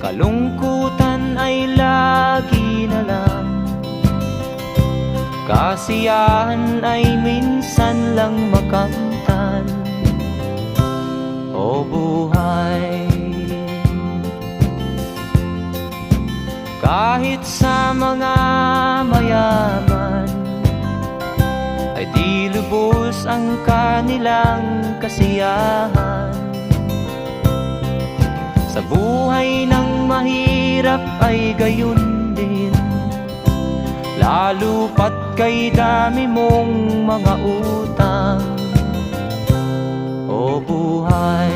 Kalungkutan ay lagi na lang, kasiyahan ay minsan lang makamtan. O buhay, kahit sa mga mayaman ay di lubos ang kanilang kasiyahan. Sa buhay ng mahirap ay gayon din, lalo pat kay dami mong mga utang. O buhay,